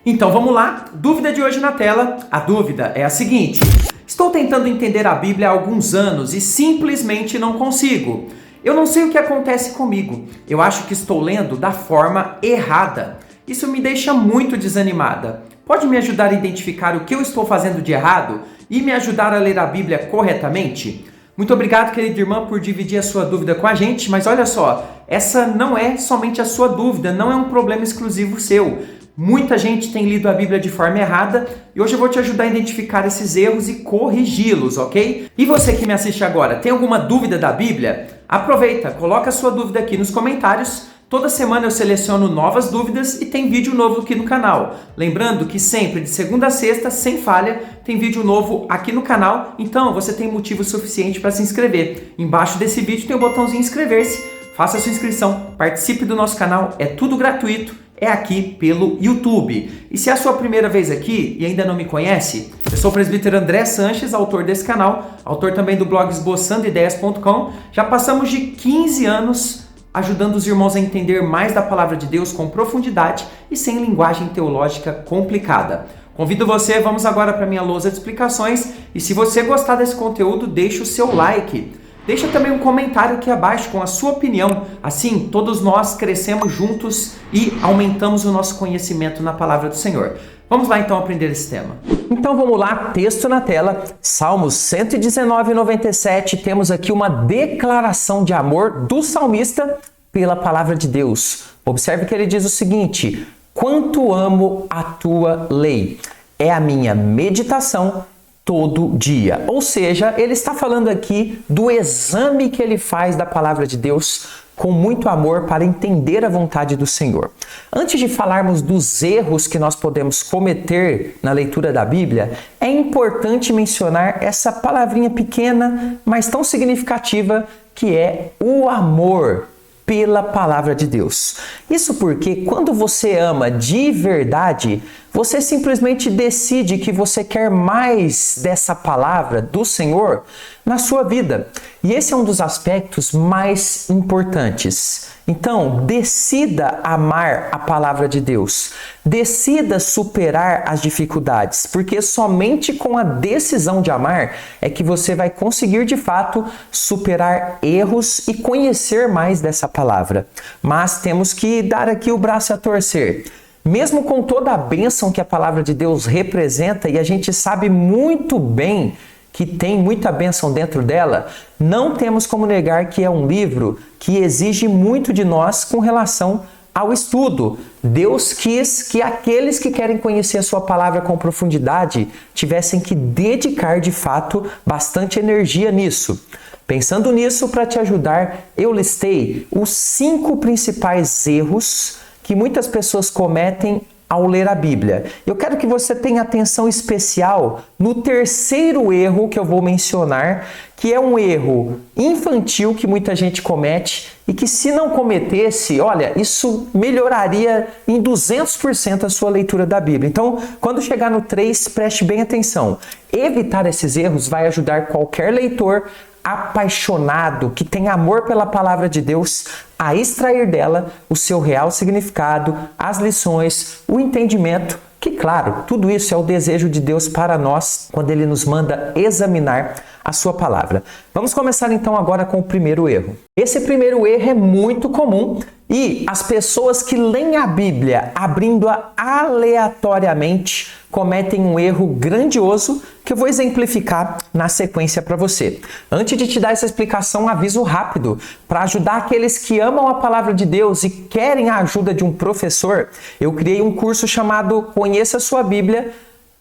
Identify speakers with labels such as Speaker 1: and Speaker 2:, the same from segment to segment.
Speaker 1: Então vamos lá, dúvida de hoje na tela. A dúvida é a seguinte: estou tentando entender a Bíblia há alguns anos e simplesmente não consigo. Eu não sei o que acontece comigo. Eu acho que estou lendo da forma errada. Isso me deixa muito desanimada. Pode me ajudar a identificar o que eu estou fazendo de errado e me ajudar a ler a Bíblia corretamente? Muito obrigado, querida irmã, por dividir a sua dúvida com a gente, mas olha só, essa não é somente a sua dúvida, não é um problema exclusivo seu. Muita gente tem lido a Bíblia de forma errada e hoje eu vou te ajudar a identificar esses erros e corrigi-los, ok? E você que me assiste agora, tem alguma dúvida da Bíblia? Aproveita, coloca a sua dúvida aqui nos comentários. Toda semana eu seleciono novas dúvidas e tem vídeo novo aqui no canal. Lembrando que sempre de segunda a sexta, sem falha, tem vídeo novo aqui no canal, então você tem motivo suficiente para se inscrever. Embaixo desse vídeo tem o botãozinho inscrever-se, faça a sua inscrição, participe do nosso canal, é tudo gratuito. É aqui pelo YouTube. E se é a sua primeira vez aqui e ainda não me conhece, eu sou o presbítero André Sanches, autor desse canal, autor também do blog esboçandoideias.com. Já passamos de 15 anos ajudando os irmãos a entender mais da palavra de Deus com profundidade e sem linguagem teológica complicada. Convido você, vamos agora para a minha lousa de explicações. E se você gostar desse conteúdo, deixa o seu like. Deixa também um comentário aqui abaixo com a sua opinião. Assim, todos nós crescemos juntos e aumentamos o nosso conhecimento na palavra do Senhor. Vamos lá então aprender esse tema. Então vamos lá, texto na tela, Salmos 119:97. Temos aqui uma declaração de amor do salmista pela palavra de Deus. Observe que ele diz o seguinte: quanto amo a tua lei, é a minha meditação todo dia. Ou seja, ele está falando aqui do exame que ele faz da palavra de Deus com muito amor para entender a vontade do Senhor. Antes de falarmos dos erros que nós podemos cometer na leitura da Bíblia, é importante mencionar essa palavrinha pequena, mas tão significativa, que é o amor pela palavra de Deus. Isso porque quando você ama de verdade, você simplesmente decide que você quer mais dessa palavra do Senhor na sua vida. E esse é um dos aspectos mais importantes. Então, decida amar a palavra de Deus. Decida superar as dificuldades, porque somente com a decisão de amar é que você vai conseguir, de fato, superar erros e conhecer mais dessa palavra. Mas temos que dar aqui o braço a torcer. Mesmo com toda a bênção que a palavra de Deus representa, e a gente sabe muito bem que tem muita bênção dentro dela, não temos como negar que é um livro que exige muito de nós com relação ao estudo. Deus quis que aqueles que querem conhecer a sua palavra com profundidade tivessem que dedicar, de fato, bastante energia nisso. Pensando nisso, para te ajudar, eu listei os 5 principais erros que muitas pessoas cometem ao ler a Bíblia. Eu quero que você tenha atenção especial no terceiro erro que eu vou mencionar, que é um erro infantil que muita gente comete e que, se não cometesse, olha, isso melhoraria em 200% a sua leitura da Bíblia. Então, quando chegar no 3, preste bem atenção. Evitar esses erros vai ajudar qualquer leitor apaixonado, que tem amor pela palavra de Deus, a extrair dela o seu real significado, as lições, o entendimento, que, claro, tudo isso é o desejo de Deus para nós quando Ele nos manda examinar a sua palavra. Vamos começar então agora com o primeiro erro. Esse primeiro erro é muito comum e as pessoas que leem a Bíblia abrindo-a aleatoriamente cometem um erro grandioso que eu vou exemplificar na sequência para você. Antes de te dar essa explicação, um aviso rápido para ajudar aqueles que amam a palavra de Deus e querem a ajuda de um professor. Eu criei um curso chamado Conheça a Sua Bíblia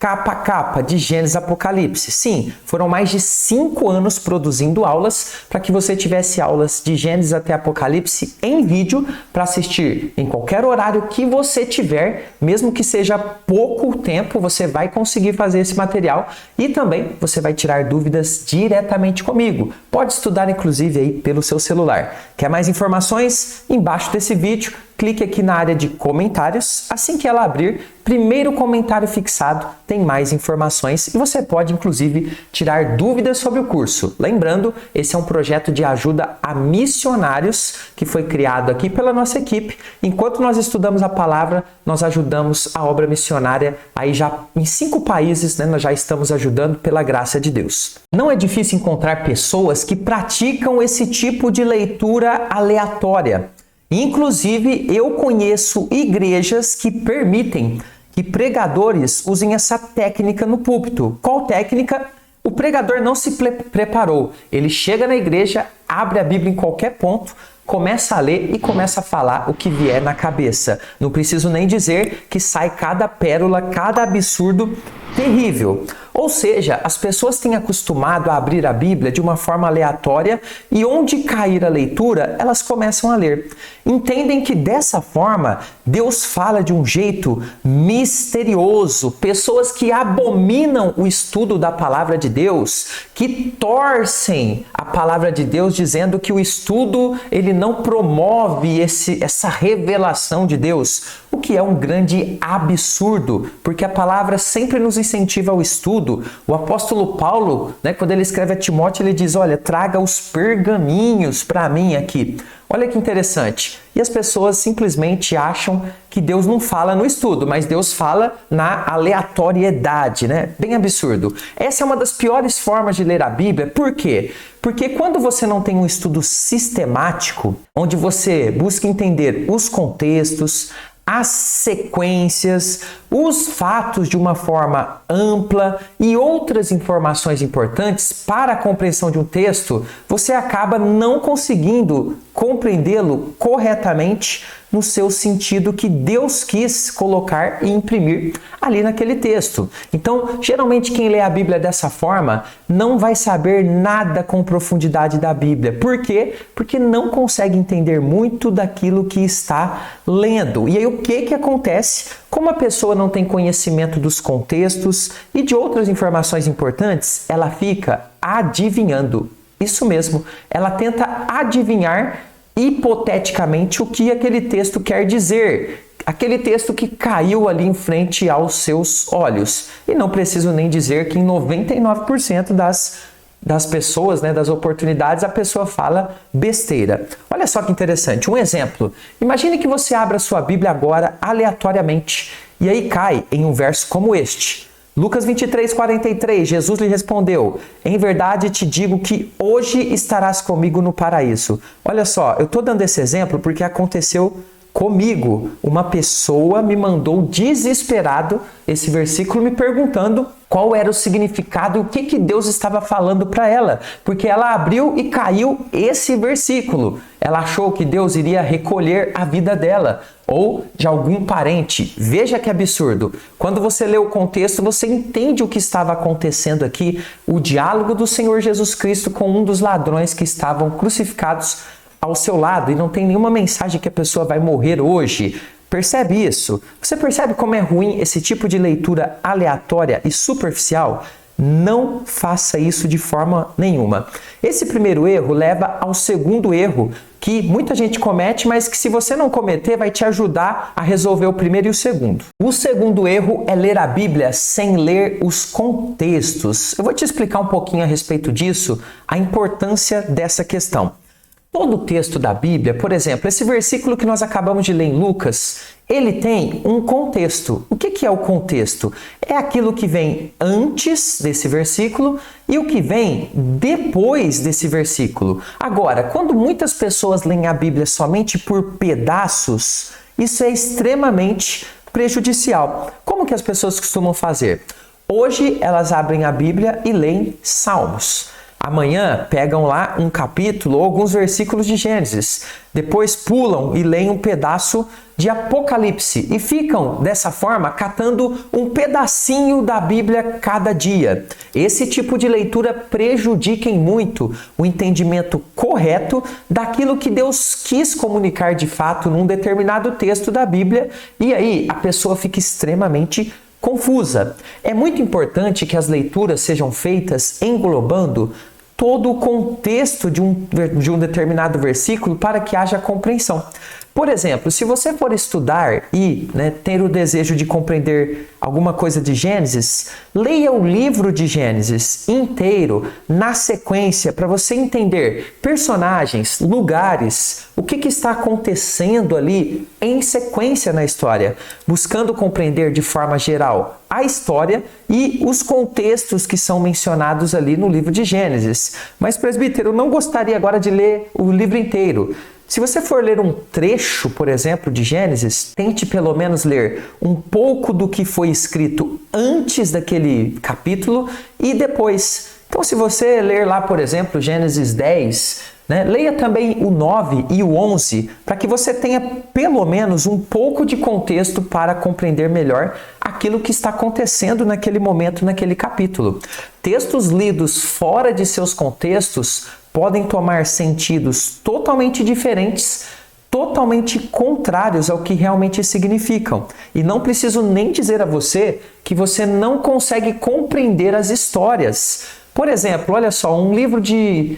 Speaker 1: capa a capa, de Gênesis a Apocalipse. Sim, foram mais de 5 anos produzindo aulas para que você tivesse aulas de Gênesis até Apocalipse em vídeo para assistir em qualquer horário que você tiver, mesmo que seja pouco tempo, você vai conseguir fazer esse material e também você vai tirar dúvidas diretamente comigo. Pode estudar inclusive aí pelo seu celular. Quer mais informações? Embaixo desse vídeo clique aqui na área de comentários. Assim que ela abrir, primeiro comentário fixado tem mais informações e você pode, inclusive, tirar dúvidas sobre o curso. Lembrando, esse é um projeto de ajuda a missionários que foi criado aqui pela nossa equipe. Enquanto nós estudamos a palavra, nós ajudamos a obra missionária aí já em 5 países, né? Nós já estamos ajudando pela graça de Deus. Não é difícil encontrar pessoas que praticam esse tipo de leitura aleatória. Inclusive, eu conheço igrejas que permitem que pregadores usem essa técnica no púlpito. Qual técnica? O pregador não se preparou. Ele chega na igreja, abre a Bíblia em qualquer ponto, começa a ler e começa a falar o que vier na cabeça. Não preciso nem dizer que sai cada pérola, cada absurdo terrível. Ou seja, as pessoas têm acostumado a abrir a Bíblia de uma forma aleatória e onde cair a leitura, elas começam a ler. Entendem que dessa forma, Deus fala de um jeito misterioso. Pessoas que abominam o estudo da palavra de Deus, que torcem a palavra de Deus dizendo que o estudo ele não promove essa revelação de Deus, o que é um grande absurdo, porque a palavra sempre nos incentiva ao estudo. O apóstolo Paulo, quando ele escreve a Timóteo, ele diz, olha, traga os pergaminhos para mim aqui. Olha que interessante. E as pessoas simplesmente acham que Deus não fala no estudo, mas Deus fala na aleatoriedade, né? Bem absurdo. Essa é uma das piores formas de ler a Bíblia. Por quê? Porque quando você não tem um estudo sistemático, onde você busca entender os contextos, as sequências, os fatos de uma forma ampla e outras informações importantes para a compreensão de um texto, você acaba não conseguindo compreendê-lo corretamente no seu sentido que Deus quis colocar e imprimir ali naquele texto. Então, geralmente quem lê a Bíblia dessa forma não vai saber nada com profundidade da Bíblia. Por quê? Porque não consegue entender muito daquilo que está lendo. E aí o que acontece? Como a pessoa não tem conhecimento dos contextos e de outras informações importantes, ela fica adivinhando. Isso mesmo, ela tenta adivinhar hipoteticamente o que aquele texto quer dizer. Aquele texto que caiu ali em frente aos seus olhos. E não preciso nem dizer que em 99% das pessoas, das oportunidades, a pessoa fala besteira. Olha só que interessante, um exemplo. Imagine que você abra sua Bíblia agora aleatoriamente e aí cai em um verso como este. Lucas 23:43, Jesus lhe respondeu, em verdade te digo que hoje estarás comigo no paraíso. Olha só, eu estou dando esse exemplo porque aconteceu comigo. Uma pessoa me mandou desesperado esse versículo me perguntando qual era o significado e o que Deus estava falando para ela. Porque ela abriu e caiu esse versículo. Ela achou que Deus iria recolher a vida dela ou de algum parente. Veja que absurdo. Quando você lê o contexto, você entende o que estava acontecendo aqui. O diálogo do Senhor Jesus Cristo com um dos ladrões que estavam crucificados ao seu lado. E não tem nenhuma mensagem que a pessoa vai morrer hoje. Percebe isso? Você percebe como é ruim esse tipo de leitura aleatória e superficial? Não faça isso de forma nenhuma. Esse primeiro erro leva ao segundo erro, que muita gente comete, mas que se você não cometer, vai te ajudar a resolver o primeiro e o segundo. O segundo erro é ler a Bíblia sem ler os contextos. Eu vou te explicar um pouquinho a respeito disso, a importância dessa questão. Todo o texto da Bíblia, por exemplo, esse versículo que nós acabamos de ler em Lucas, ele tem um contexto. O que é o contexto? É aquilo que vem antes desse versículo e o que vem depois desse versículo. Agora, quando muitas pessoas leem a Bíblia somente por pedaços, isso é extremamente prejudicial. Como que as pessoas costumam fazer? Hoje elas abrem a Bíblia e leem Salmos. Amanhã pegam lá um capítulo ou alguns versículos de Gênesis. Depois pulam e leem um pedaço de Apocalipse. E ficam, dessa forma, catando um pedacinho da Bíblia cada dia. Esse tipo de leitura prejudica em muito o entendimento correto daquilo que Deus quis comunicar de fato num determinado texto da Bíblia. E aí a pessoa fica extremamente confusa. É muito importante que as leituras sejam feitas englobando todo o contexto de um determinado versículo para que haja compreensão. Por exemplo, se você for estudar e ter o desejo de compreender alguma coisa de Gênesis, leia o livro de Gênesis inteiro, na sequência, para você entender personagens, lugares, o que está acontecendo ali em sequência na história, buscando compreender de forma geral a história e os contextos que são mencionados ali no livro de Gênesis. Mas, presbítero, eu não gostaria agora de ler o livro inteiro. Se você for ler um trecho, por exemplo, de Gênesis, tente pelo menos ler um pouco do que foi escrito antes daquele capítulo e depois. Então, se você ler lá, por exemplo, Gênesis 10, leia também o 9 e o 11, para que você tenha pelo menos um pouco de contexto para compreender melhor aquilo que está acontecendo naquele momento, naquele capítulo. Textos lidos fora de seus contextos podem tomar sentidos totalmente diferentes, totalmente contrários ao que realmente significam. E não preciso nem dizer a você que você não consegue compreender as histórias. Por exemplo, olha só, o livro de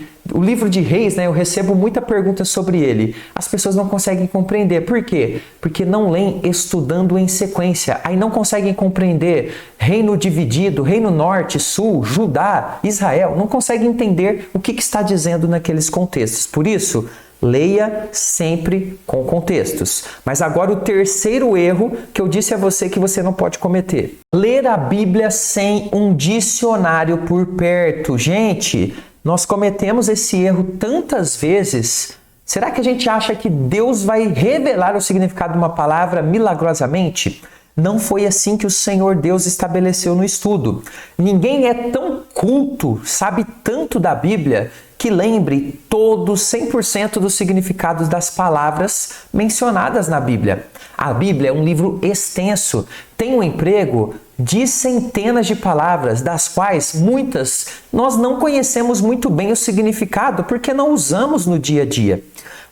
Speaker 1: Reis, eu recebo muita pergunta sobre ele. As pessoas não conseguem compreender. Por quê? Porque não leem estudando em sequência. Aí não conseguem compreender reino dividido, reino norte, sul, Judá, Israel. Não conseguem entender o que está dizendo naqueles contextos. Por isso, leia sempre com contextos. Mas agora o terceiro erro que eu disse a você que você não pode cometer. Ler a Bíblia sem um dicionário por perto. Gente, nós cometemos esse erro tantas vezes. Será que a gente acha que Deus vai revelar o significado de uma palavra milagrosamente? Não foi assim que o Senhor Deus estabeleceu no estudo. Ninguém é tão culto, sabe tanto da Bíblia, que lembre todo 100% dos significados das palavras mencionadas na Bíblia. A Bíblia é um livro extenso, tem um emprego de centenas de palavras, das quais muitas nós não conhecemos muito bem o significado porque não usamos no dia a dia.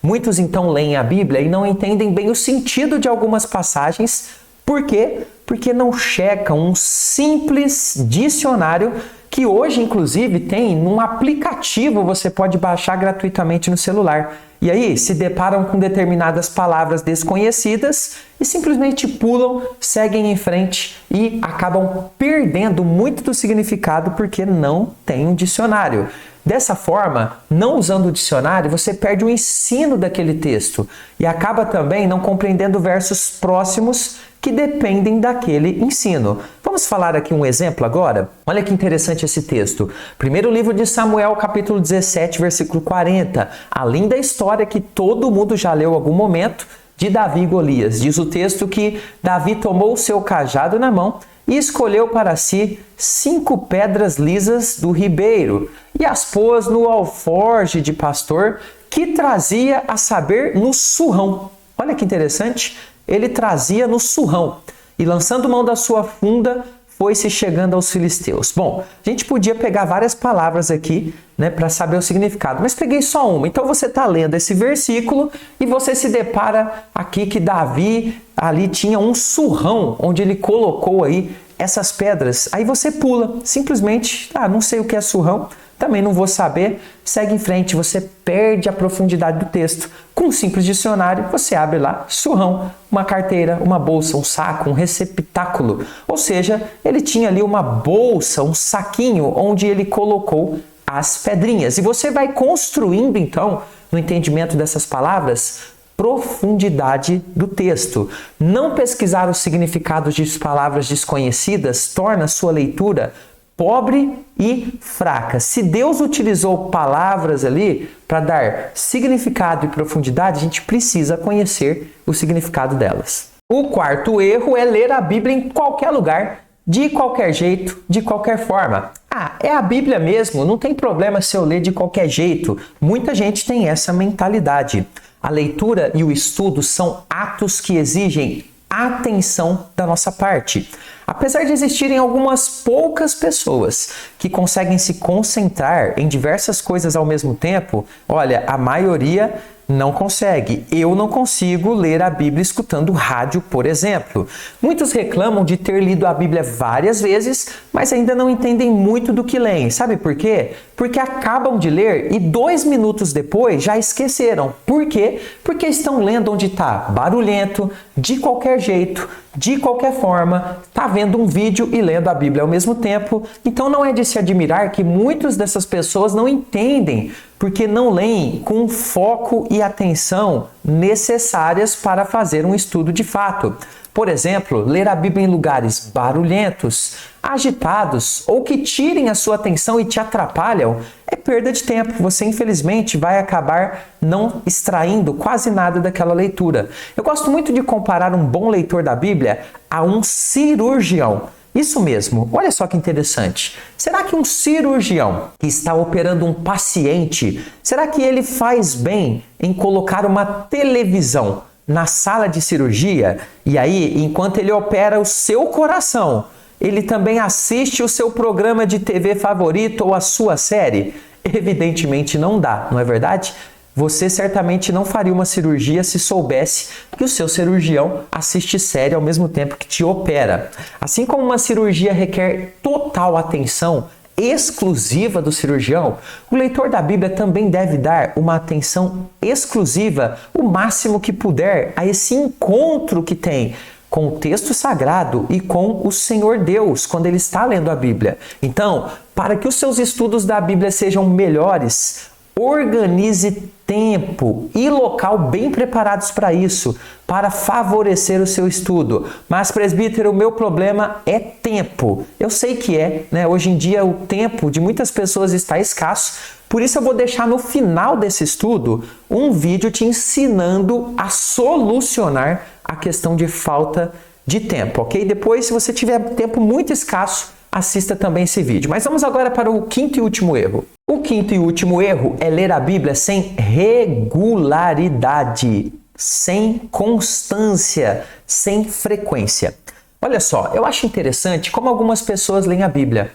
Speaker 1: Muitos então leem a Bíblia e não entendem bem o sentido de algumas passagens. Por quê? Porque não checam um simples dicionário que hoje, inclusive, tem num aplicativo, você pode baixar gratuitamente no celular. E aí, se deparam com determinadas palavras desconhecidas e simplesmente pulam, seguem em frente e acabam perdendo muito do significado porque não tem um dicionário. Dessa forma, não usando o dicionário, você perde o ensino daquele texto e acaba também não compreendendo versos próximos que dependem daquele ensino. Vamos falar aqui um exemplo agora? Olha que interessante esse texto. Primeiro livro de Samuel, capítulo 17, versículo 40. A linda história que todo mundo já leu em algum momento de Davi e Golias. Diz o texto que Davi tomou o seu cajado na mão e escolheu para si 5 pedras lisas do ribeiro e as pôs no alforje de pastor que trazia, a saber, no surrão. Olha que interessante. Ele trazia no surrão e, lançando mão da sua funda, foi-se chegando aos filisteus. Bom, a gente podia pegar várias palavras aqui, para saber o significado, mas peguei só uma. Então você está lendo esse versículo e você se depara aqui que Davi ali tinha um surrão onde ele colocou aí essas pedras. Aí você pula, simplesmente, não sei o que é surrão, também não vou saber, segue em frente, você perde a profundidade do texto. Com um simples dicionário, você abre lá, surrão, uma carteira, uma bolsa, um saco, um receptáculo. Ou seja, ele tinha ali uma bolsa, um saquinho, onde ele colocou as pedrinhas. E você vai construindo, então, no entendimento dessas palavras, profundidade do texto. Não pesquisar os significados de palavras desconhecidas torna sua leitura pobre e fraca. Se Deus utilizou palavras ali para dar significado e profundidade, a gente precisa conhecer o significado delas. O quarto erro é ler a Bíblia em qualquer lugar, de qualquer jeito, de qualquer forma. É a Bíblia mesmo, não tem problema se eu ler de qualquer jeito. Muita gente tem essa mentalidade. A leitura e o estudo são atos que exigem atenção da nossa parte. Apesar de existirem algumas poucas pessoas que conseguem se concentrar em diversas coisas ao mesmo tempo, olha, a maioria Não consegue. Eu não consigo ler a Bíblia escutando rádio, por exemplo. Muitos reclamam de ter lido a Bíblia várias vezes, mas ainda não entendem muito do que leem. Sabe por quê? Porque acabam de ler e 2 minutos depois já esqueceram. Por quê? Porque estão lendo onde está barulhento, de qualquer jeito, de qualquer forma, está vendo um vídeo e lendo a Bíblia ao mesmo tempo. Então não é de se admirar que muitas dessas pessoas não entendem, porque não leem com foco e atenção necessárias para fazer um estudo de fato. Por exemplo, ler a Bíblia em lugares barulhentos, agitados ou que tirem a sua atenção e te atrapalham é perda de tempo. Você, infelizmente, vai acabar não extraindo quase nada daquela leitura. Eu gosto muito de comparar um bom leitor da Bíblia a um cirurgião. Isso mesmo, olha só que interessante. Será que um cirurgião que está operando um paciente, será que ele faz bem em colocar uma televisão na sala de cirurgia e aí, enquanto ele opera o seu coração, ele também assiste o seu programa de TV favorito ou a sua série? Evidentemente não dá, não é verdade? Você certamente não faria uma cirurgia se soubesse que o seu cirurgião assiste série ao mesmo tempo que te opera. Assim como uma cirurgia requer total atenção exclusiva do cirurgião, o leitor da Bíblia também deve dar uma atenção exclusiva, o máximo que puder, a esse encontro que tem com o texto sagrado e com o Senhor Deus, quando ele está lendo a Bíblia. Então, para que os seus estudos da Bíblia sejam melhores, organize tempo e local bem preparados para isso, para favorecer o seu estudo. Mas, presbítero, o meu problema é tempo. Eu sei que é, né? Hoje em dia o tempo de muitas pessoas está escasso, por isso eu vou deixar no final desse estudo um vídeo te ensinando a solucionar a questão de falta de tempo, ok? Depois, se você tiver tempo muito escasso, assista também esse vídeo. Mas vamos agora para o quinto e último erro. O quinto e último erro é ler a Bíblia sem regularidade, sem constância, sem frequência. Olha só, eu acho interessante como algumas pessoas leem a Bíblia.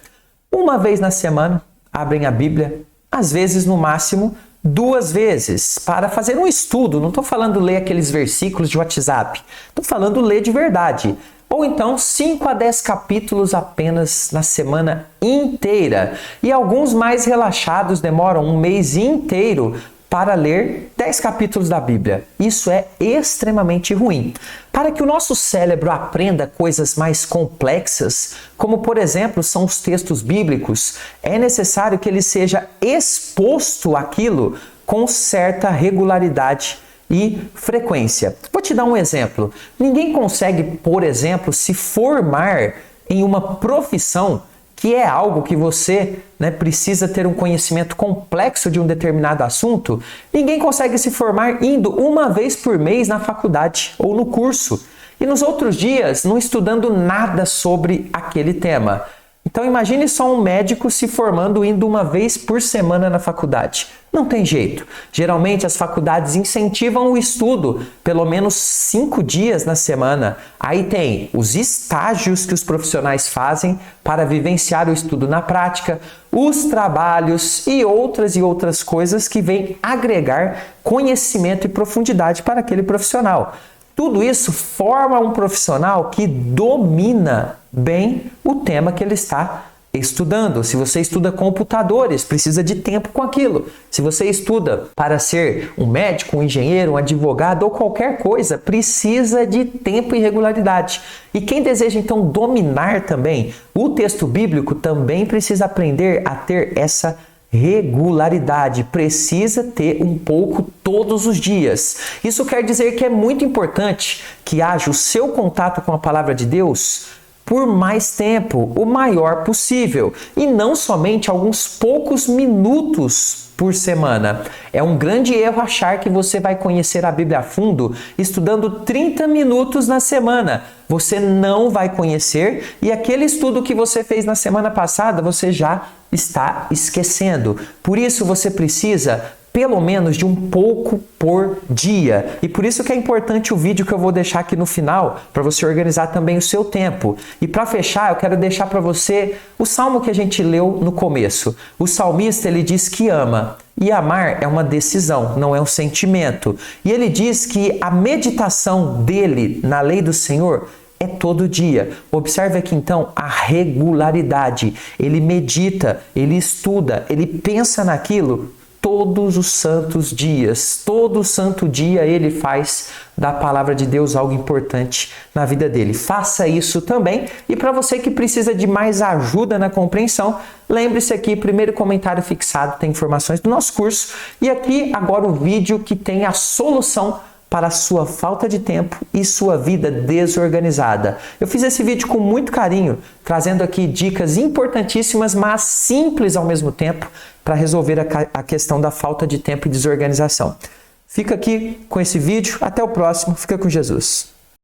Speaker 1: Uma vez na semana, abrem a Bíblia, às vezes no máximo 2 vezes, para fazer um estudo. Não estou falando ler aqueles versículos de WhatsApp, estou falando ler de verdade. Ou então 5 a 10 capítulos apenas na semana inteira. E alguns mais relaxados demoram um mês inteiro para ler 10 capítulos da Bíblia. Isso é extremamente ruim. Para que o nosso cérebro aprenda coisas mais complexas, como por exemplo são os textos bíblicos, é necessário que ele seja exposto àquilo com certa regularidade e frequência. Vou te dar um exemplo. Ninguém consegue, por exemplo, se formar em uma profissão que é algo que você precisa ter um conhecimento complexo de um determinado assunto. Ninguém consegue se formar indo uma vez por mês na faculdade ou no curso e nos outros dias não estudando nada sobre aquele tema. Então imagine só um médico se formando indo uma vez por semana na faculdade. Não tem jeito. Geralmente as faculdades incentivam o estudo pelo menos 5 dias na semana. Aí tem os estágios que os profissionais fazem para vivenciar o estudo na prática, os trabalhos e outras coisas que vêm agregar conhecimento e profundidade para aquele profissional. Tudo isso forma um profissional que domina bem o tema que ele está estudando. Se você estuda computadores, precisa de tempo com aquilo. Se você estuda para ser um médico, um engenheiro, um advogado ou qualquer coisa, precisa de tempo e regularidade. E quem deseja então dominar também o texto bíblico também precisa aprender a ter essa regularidade, precisa ter um pouco todos os dias. Isso quer dizer que é muito importante que haja o seu contato com a palavra de Deus por mais tempo, o maior possível, e não somente alguns poucos minutos por semana. É um grande erro achar que você vai conhecer a Bíblia a fundo estudando 30 minutos na semana. Você não vai conhecer e aquele estudo que você fez na semana passada você já está esquecendo. Por isso você precisa pelo menos de um pouco por dia. E por isso que é importante o vídeo que eu vou deixar aqui no final, para você organizar também o seu tempo. E para fechar, eu quero deixar para você o salmo que a gente leu no começo. O salmista, ele diz que ama. E amar é uma decisão, não é um sentimento. E ele diz que a meditação dele na lei do Senhor é todo dia. Observe aqui então a regularidade. Ele medita, ele estuda, ele pensa naquilo todos os santos dias. Todo santo dia ele faz da palavra de Deus algo importante na vida dele. Faça isso também. E para você que precisa de mais ajuda na compreensão, lembre-se aqui, primeiro comentário fixado tem informações do nosso curso. E aqui agora o vídeo que tem a solução para a sua falta de tempo e sua vida desorganizada. Eu fiz esse vídeo com muito carinho, trazendo aqui dicas importantíssimas, mas simples ao mesmo tempo, para resolver a questão da falta de tempo e desorganização. Fica aqui com esse vídeo, até o próximo, fica com Jesus.